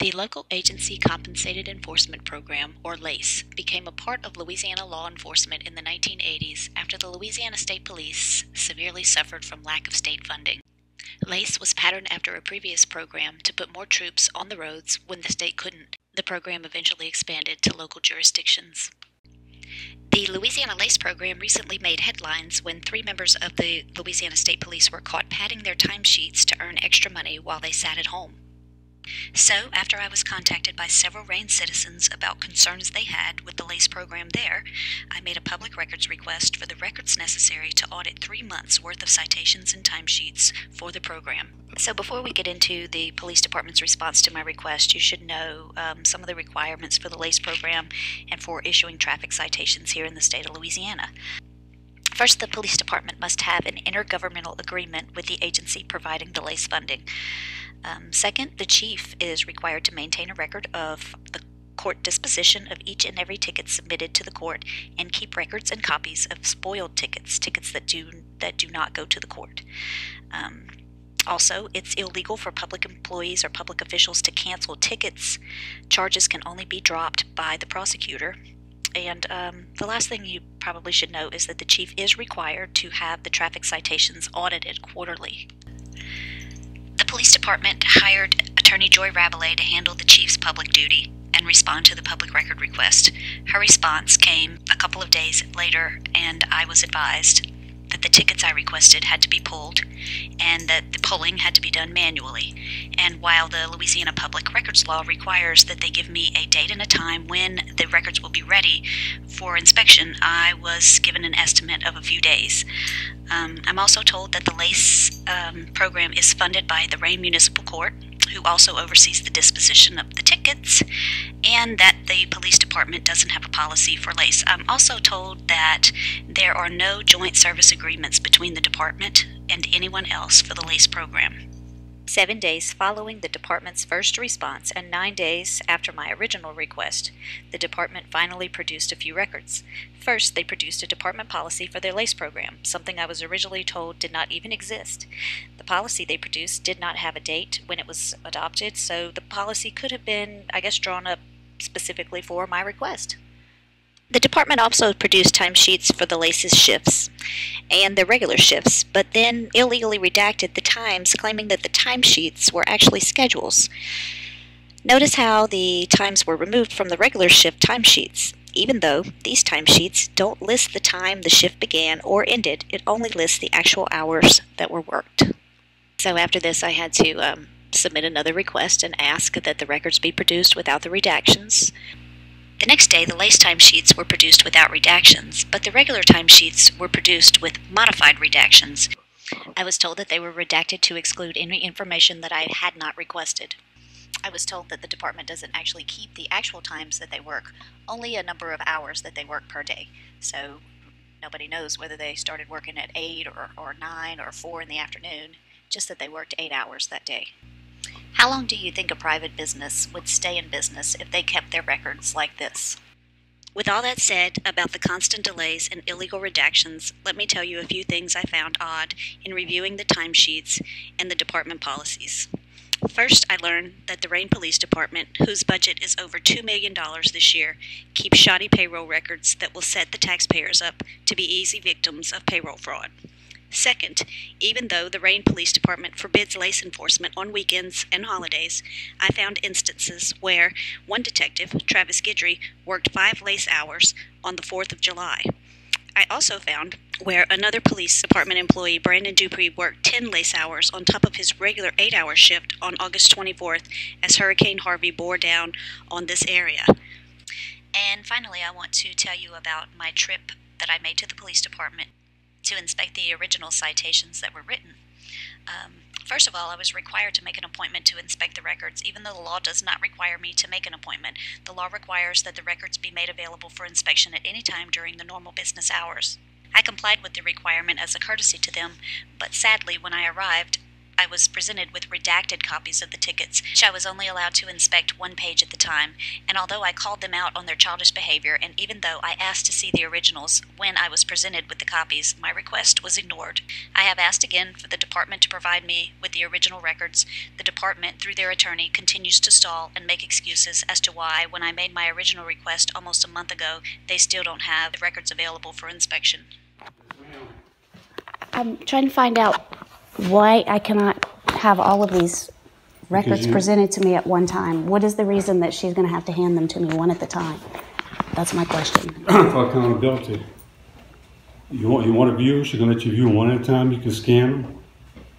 The Local Agency Compensated Enforcement Program, or LACE, became a part of Louisiana law enforcement in the 1980s after the Louisiana State Police severely suffered from lack of state funding. LACE was patterned after a previous program to put more troops on the roads when the state couldn't. The program eventually expanded to local jurisdictions. The Louisiana LACE program recently made headlines when 3 members of the Louisiana State Police were caught padding their timesheets to earn extra money while they sat at home. So, after I was contacted by several Rayne citizens about concerns they had with the LACE program there, I made a public records request for the records necessary to audit 3 months' worth of citations and timesheets for the program. So before we get into the police department's response to my request, you should know some of the requirements for the LACE program and for issuing traffic citations here in the state of Louisiana. First, the police department must have an intergovernmental agreement with the agency providing the LACE funding. Second, the chief is required to maintain a record of the court disposition of each and every ticket submitted to the court and keep records and copies of spoiled tickets that do not go to the court. Also, it's illegal for public employees or public officials to cancel tickets. Charges can only be dropped by the prosecutor. And the last thing you probably should know is that the chief is required to have the traffic citations audited quarterly. The police department hired Attorney Joy Rabelais to handle the chief's public duty and respond to the public record request. Her response came a couple of days later, and I was advised that the tickets I requested had to be pulled and that the pulling had to be done manually. And while the Louisiana Public Records Law requires that they give me a date and a time when the records will be ready for inspection, I was given an estimate of a few days. I'm also told that the LACE program is funded by the Rayne Municipal Court, who also oversees the disposition of the tickets, and that the police department doesn't have a policy for LACE. I'm also told that there are no joint service agreements between the department and anyone else for the LACE program. 7 days following the department's first response and 9 days after my original request, the department finally produced a few records. First, they produced a department policy for their LACE program, something I was originally told did not even exist. The policy they produced did not have a date when it was adopted, so the policy could have been, drawn up specifically for my request. The department also produced timesheets for the LACE's shifts and the regular shifts, but then illegally redacted the times, claiming that the timesheets were actually schedules. Notice how the times were removed from the regular shift timesheets. Even though these timesheets don't list the time the shift began or ended, it only lists the actual hours that were worked. So after this, I had to submit another request and ask that the records be produced without the redactions. The next day, the LACE timesheets were produced without redactions, but the regular timesheets were produced with modified redactions. I was told that they were redacted to exclude any information that I had not requested. I was told that the department doesn't actually keep the actual times that they work, only a number of hours that they work per day. So nobody knows whether they started working at 8 or 9 or 4 in the afternoon, just that they worked 8 hours that day. How long do you think a private business would stay in business if they kept their records like this? With all that said about the constant delays and illegal redactions, let me tell you a few things I found odd in reviewing the timesheets and the department policies. First, I learned that the Rayne Police Department, whose budget is over $2 million this year, keeps shoddy payroll records that will set the taxpayers up to be easy victims of payroll fraud. Second, even though the Rayne Police Department forbids LACE enforcement on weekends and holidays, I found instances where one detective, Travis Guidry, worked 5 LACE hours on the 4th of July. I also found where another police department employee, Brandon Dupree, worked 10 LACE hours on top of his regular 8-hour shift on August 24th as Hurricane Harvey bore down on this area. And finally, I want to tell you about my trip that I made to the police department to inspect the original citations that were written. First of all, I was required to make an appointment to inspect the records, even though the law does not require me to make an appointment. The law requires that the records be made available for inspection at any time during the normal business hours. I complied with the requirement as a courtesy to them, but sadly, when I arrived, I was presented with redacted copies of the tickets, which I was only allowed to inspect one page at the time, and although I called them out on their childish behavior, and even though I asked to see the originals when I was presented with the copies, my request was ignored. I have asked again for the department to provide me with the original records. The department, through their attorney, continues to stall and make excuses as to why, when I made my original request almost a month ago, they still don't have the records available for inspection. I'm trying to find out why I cannot have all of these records presented to me at one time. What is the reason that she's going to have to hand them to me one at a time? That's my question. For accountability. You want to view, she's going to let you view one at a time. You can scan them,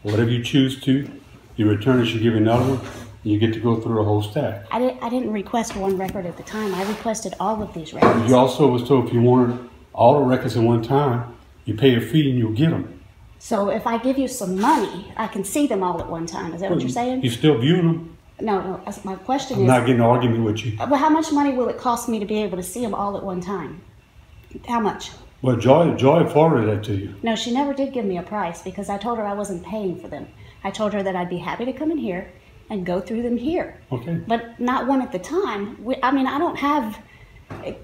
whatever you choose to. You return it, she'll give you another one, and you get to go through the whole stack. I didn't request one record at the time. I requested all of these records. You also was told if you wanted all the records at one time, you pay a fee and you'll get them. So if I give you some money, I can see them all at one time. Is that what you're saying? You still viewing them? No. My question is... I'm not getting an argument with you. Well, how much money will it cost me to be able to see them all at one time? How much? Well, Joy forwarded that to you. No, she never did give me a price because I told her I wasn't paying for them. I told her that I'd be happy to come in here and go through them here. Okay. But not one at the time. I mean, I don't have...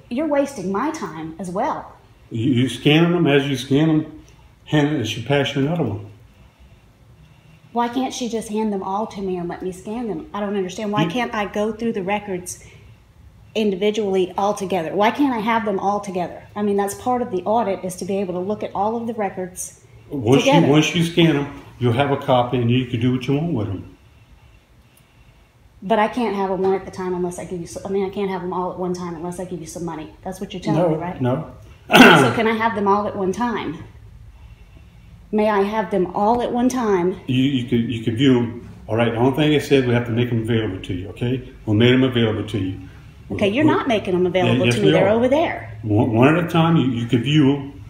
You're wasting my time as well. You scan them. As you scan them, hand it, she pass you another one. Why can't she just hand them all to me and let me scan them? I don't understand. Why can't I go through the records individually all together? Why can't I have them all together? I mean, that's part of the audit, is to be able to look at all of the records together. Once you scan them, you'll have a copy and you can do what you want with them. But I can't have them one at the time unless I give you... I mean, I can't have them all at one time unless I give you some money. That's what you're telling me, right? No. So can I have them all at one time? May I have them all at one time? You could view them. All right, the only thing it says, we have to make them available to you, okay? We'll make them available to you. Okay, you're not making them available to me. They're over there. One at a time, you could view them.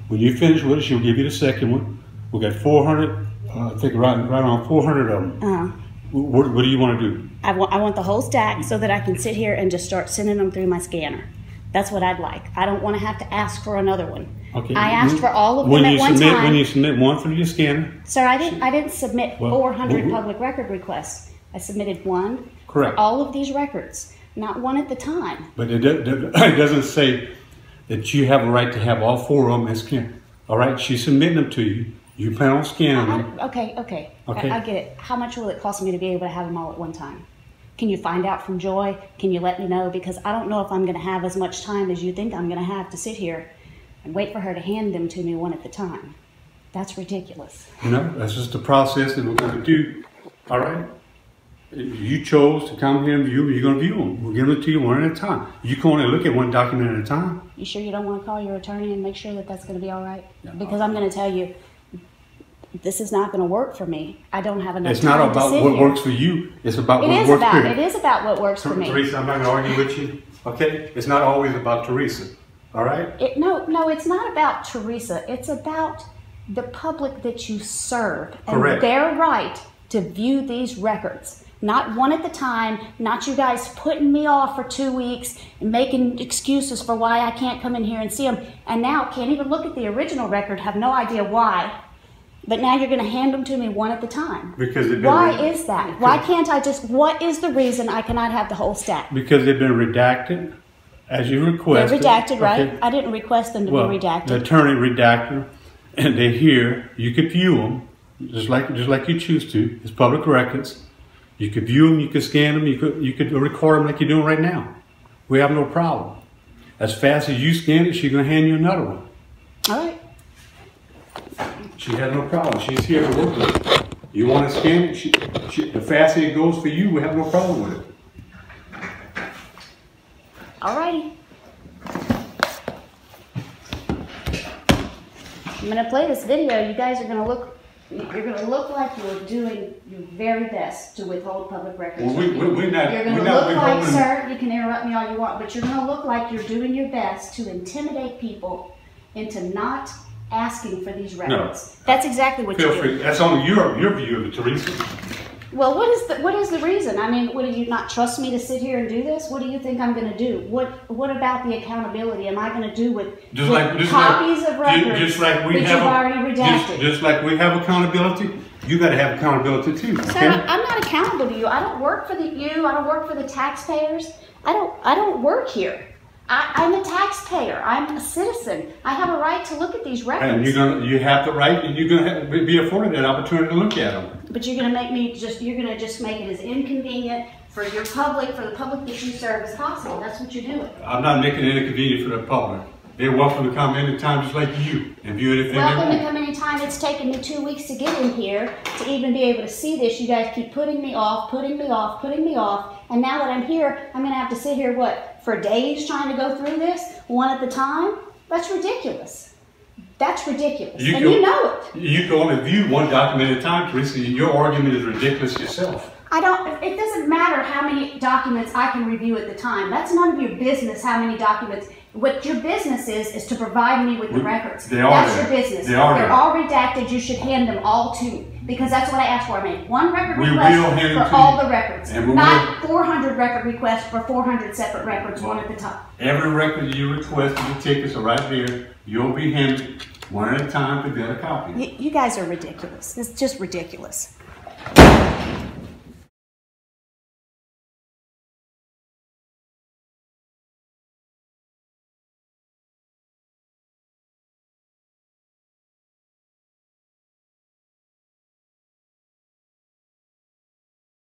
When you finish with it, she'll give you the second one. We got 400, I think right around 400 of them. What do you want to do? I want the whole stack so that I can sit here and just start sending them through my scanner. That's what I'd like. I don't want to have to ask for another one. Okay. I asked for all of them at one time. When you submit one through your scanner. Sir, I didn't submit 400 public record requests. I submitted one. Correct. For all of these records, not one at the time. But it doesn't say that you have a right to have all 4 of them as scanned. All right, she's submitting them to you. You plan on scanning them. Okay. I get it. How much will it cost me to be able to have them all at one time? Can you find out from Joy? Can you let me know? Because I don't know if I'm going to have as much time as you think I'm going to have to sit here and wait for her to hand them to me one at a time. That's ridiculous. No, that's just the process that we're going to do. All right? You chose to come here and view. You're going to view them. We'll give them to you one at a time. You can only look at one document at a time. You sure you don't want to call your attorney and make sure that that's going to be all right? Yeah, because I'm going to tell you, this is not going to work for me. I don't have enough time to sit here. It's not about what works for you. It's about what works for you. It is about what works for me. Teresa, I'm not going to argue with you. Okay? It's not always about Teresa. All right? No, it's not about Teresa. It's about the public that you serve. Correct. And their right to view these records. Not one at the time, not you guys putting me off for 2 weeks and making excuses for why I can't come in here and see them. And now can't even look at the original record, have no idea why. But now you're going to hand them to me one at a time. Why is that? Why can't I just, what is the reason I cannot have the whole stack? Because they've been redacted, as you requested. They're redacted, right? Okay. I didn't request them to be redacted. The attorney redacted them, and they're here. You could view them, just like you choose to. It's public records. You could view them, you could scan them, you could record them like you're doing right now. We have no problem. As fast as you scan it, she's going to hand you another one. All right. She has no problem. She's here to work with it. You want to scan it, the faster it goes for you, we have no problem with it. All righty. I'm going to play this video. You guys are going to look, you're going to look like you're doing your very best to withhold public records. Well, we're not. You're going to look like, sir, you can interrupt me all you want, but you're going to look like you're doing your best to intimidate people into not asking for these records. No. That's exactly what you're doing. That's only your view of it, Teresa. Well, what is the reason? I mean, do you not trust me to sit here and do this? What do you think I'm going to do? What about the accountability am I going to do with copies of records just like we that have you've already redacted? Just like we have accountability, You got to have accountability too. Okay? Sir, I'm not accountable to you. I don't work for you. I don't work for the taxpayers. I don't work here. I'm a taxpayer. I'm a citizen. I have a right to look at these records. And you have the right, and you're gonna be afforded that opportunity to look at them. But you're gonna just make it as inconvenient for the public that you serve as possible. That's what you're doing. I'm not making it inconvenient for the public. They're welcome to come anytime, just like you, and view anything they want. Welcome to come anytime. It's taken me 2 weeks to get in here to even be able to see this. You guys keep putting me off, putting me off, putting me off. And now that I'm here, I'm going to have to sit here, for days trying to go through this, one at a time? That's ridiculous. That's ridiculous. And you know it. You can only view one document at a time, Teresa. Your argument is ridiculous yourself. It doesn't matter how many documents I can review at the time. That's none of your business how many documents. What your business is to provide me with the records. That's your business. They're all redacted. You should hand them all to me. Because that's what I asked for. I made one record request for all the records. Not 400 record requests for 400 separate records, one at a time. Every record you request, the tickets are right there. You'll be handed one at a time to get a copy. You guys are ridiculous. It's just ridiculous.